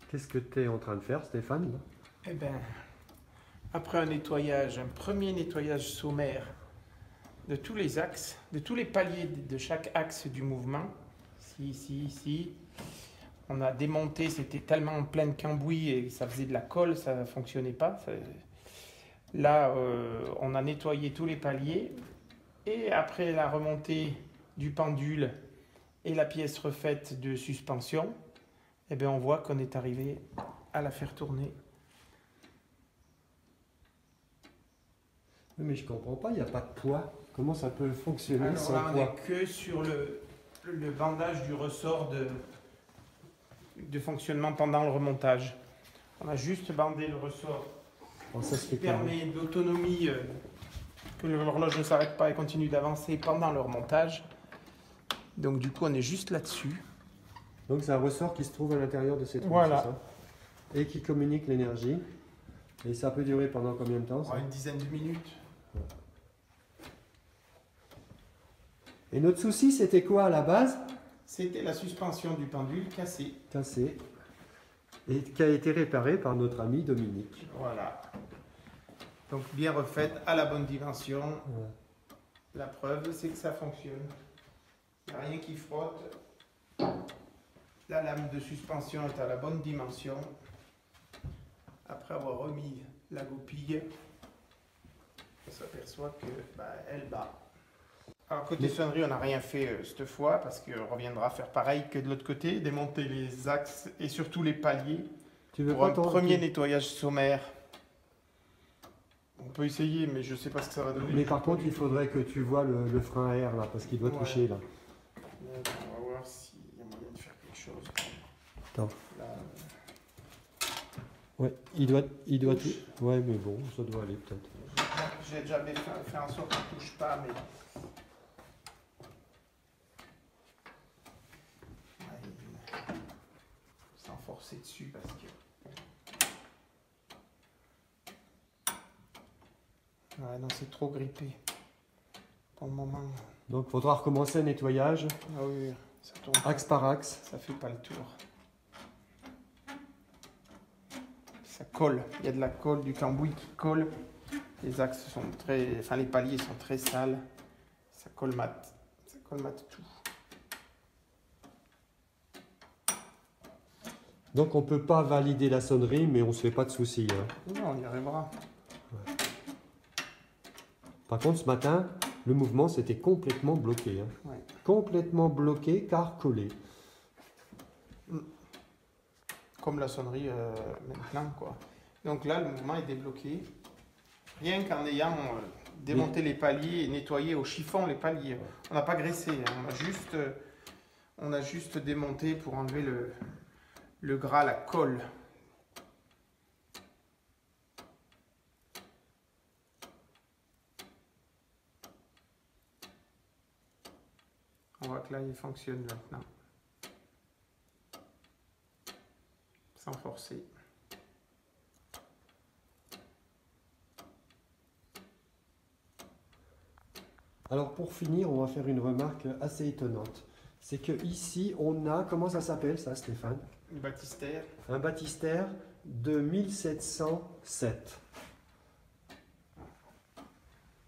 Qu'est-ce que tu es en train de faire, Stéphane? Eh bien, après un nettoyage, un premier nettoyage sommaire de tous les axes, de tous les paliers de chaque axe du mouvement, ici, on a démonté, c'était tellement en pleine cambouis et ça faisait de la colle, ça ne fonctionnait pas. Là, on a nettoyé tous les paliers et après la remontée du pendule et la pièce refaite de suspension, eh bien, on voit qu'on est arrivé à la faire tourner. Mais je comprends pas, il n'y a pas de poids. Comment ça peut fonctionner Alors sans là, on poids? n'est que sur le bandage du ressort de fonctionnement pendant le remontage. On a juste bandé le ressort Ça se fait qui permet d'autonomie, que l'horloge ne s'arrête pas et continue d'avancer pendant le remontage. Donc du coup, on est juste là-dessus. Donc c'est un ressort qui se trouve à l'intérieur de ces trous, Voilà. c'est ça? Et qui communique l'énergie. Et ça peut durer pendant combien de temps ça? Une dizaine de minutes. Et notre souci, c'était quoi à la base? C'était la suspension du pendule cassée. Cassé. Et qui a été réparé par notre ami Dominique. Voilà. Donc bien refaite à la bonne dimension. Ouais. La preuve, c'est que ça fonctionne. Il n'y a rien qui frotte. La lame de suspension est à la bonne dimension. Après avoir remis la goupille, on s'aperçoit que elle bat. Alors côté sonnerie, on n'a rien fait cette fois parce qu'on reviendra faire pareil que de l'autre côté, démonter les axes et surtout les paliers Tu veux pour pas un t'en- premier nettoyage sommaire. On peut essayer, mais je ne sais pas ce que ça va donner. Mais par contre, il faudrait que tu vois le frein à air là, parce qu'il doit Ouais. toucher là. On va voir s'il y a moyen de faire quelque chose. Attends. Là, Ouais, il doit Touche. Ouais, mais bon, ça doit aller peut-être. j'ai déjà fait en sorte qu'il ne touche pas, mais... Ouais, sans forcer dessus parce que... Ouais, non, c'est trop grippé. Pour le moment. Donc, il faudra recommencer le nettoyage, Ah oui, ça tourne pas. axe par axe. Ça fait pas le tour. Ça colle. Il y a de la colle, du cambouis qui colle. Les axes sont très... Enfin, les paliers sont très sales. Ça colmate. Ça colmate tout. Donc, on ne peut pas valider la sonnerie, mais on ne se fait pas de soucis. Hein. Non, on y arrivera. Par contre, ce matin, le mouvement s'était complètement bloqué. Hein. Ouais. Complètement bloqué, car collé. Comme la sonnerie maintenant, quoi. Donc là, le mouvement est débloqué. Rien qu'en ayant démonté les paliers et nettoyé au chiffon les paliers. On n'a pas graissé, hein. On a juste démonté pour enlever le gras, la colle. On voit que là, il fonctionne maintenant. Sans forcer. Alors, pour finir, on va faire une remarque assez étonnante. C'est que ici, on a, comment ça s'appelle ça, Stéphane? Le baptistère. Un baptistère de 1707.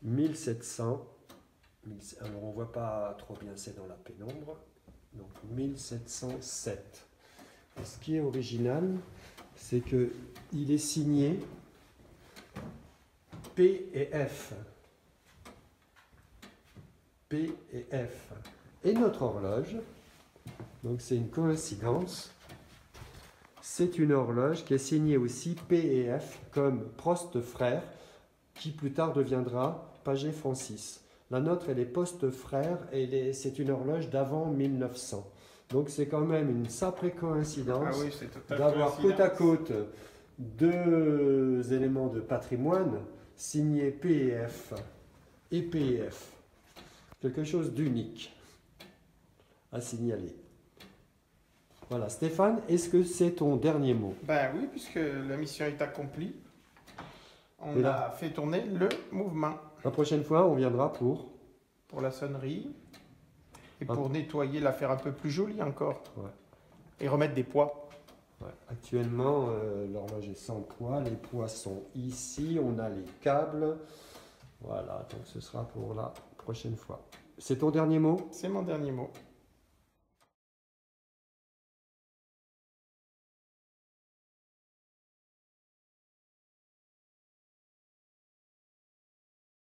1700. Alors on voit pas trop bien, c'est dans la pénombre. Donc 1707. Et ce qui est original, c'est que il est signé P et F. P et F. Et notre horloge, donc c'est une coïncidence, c'est une horloge qui est signée aussi P et F comme Prost frère, qui plus tard deviendra Paget-Francis. La nôtre, elle est Post-frère et c'est une horloge d'avant 1900. Donc c'est quand même une sacrée coïncidence Ah oui, c'est total d'avoir coïncidence. côte à côte deux éléments de patrimoine signés P et F et P et F. Quelque chose d'unique à signaler. Voilà, Stéphane, est-ce que c'est ton dernier mot? Ben oui, puisque la mission est accomplie. On Et là a fait tourner le mouvement La prochaine fois, on viendra pour... pour la sonnerie et Ah. pour nettoyer, la faire un peu plus jolie encore. Ouais. Et remettre des poids. Ouais. Actuellement, l'horloge est sans poids, les poids sont ici, on a les câbles. Voilà, donc ce sera pour la prochaine fois. C'est ton dernier mot? C'est mon dernier mot.